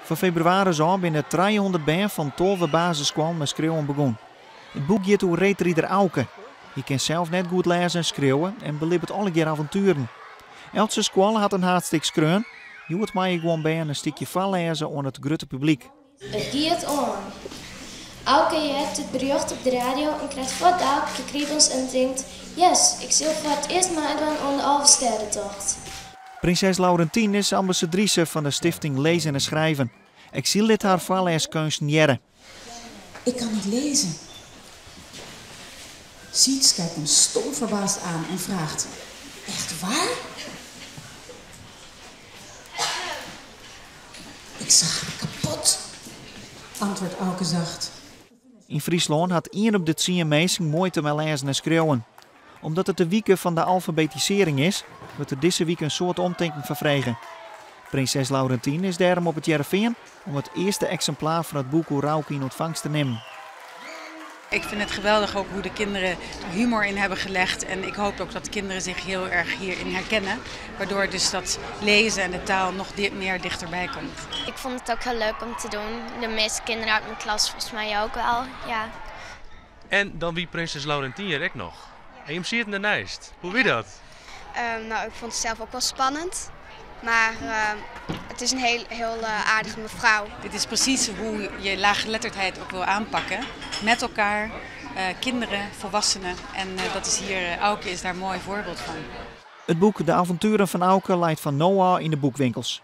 Van februari zo binnen 300 band van 12 basisschool met schreeuwen begon. Het boek gaat over reetrieder Auke. Je kan zelf net goed lezen en schreeuwen en beleeft het alle keer avonturen. Elke school had een hartstikke schreeuwen. Je moet mij gewoon bij een stukje voorlezen aan het grote publiek. Het gaat aan. Auke heeft het bericht op de radio en krijgt voor dag gekriebels en denkt: yes, ik zal voor het eerst meedoen aan de Alversterrentocht. Prinses Laurentien is ambassadrice van de stichting Lezen en Schrijven. Ik zie dit haar voorleeskunst jaren. Ik kan niet lezen. Siets kijkt hem stom verbaasd aan en vraagt: echt waar? Ik zag hem kapot, antwoordt Auke zacht. In Friesland had 1 op de 10 mensen moeite met lezen en schreeuwen. Omdat het de week van de alfabetisering is, wordt er deze week een soort omdenken vervregen. Prinses Laurentien is daarom op het Jereveen om het eerste exemplaar van het boek Auke in ontvangst te nemen. Ik vind het geweldig ook hoe de kinderen er humor in hebben gelegd. En ik hoop ook dat de kinderen zich heel erg hierin herkennen. Waardoor dus dat lezen en de taal nog meer dichterbij komt. Ik vond het ook heel leuk om te doen. De meeste kinderen uit mijn klas volgens mij ook wel, ja. En dan wie Prinses Laurentien hier ook nog. En je ziet het in de nijst. Hoe wie dat? Nou, ik vond het zelf ook wel spannend. Maar het is een heel aardige mevrouw. Dit is precies hoe je laaggeletterdheid ook wil aanpakken. Met elkaar, kinderen, volwassenen. En dat is hier, Auke is daar een mooi voorbeeld van. Het boek De avonturen van Auke leidt van Noah in de boekwinkels.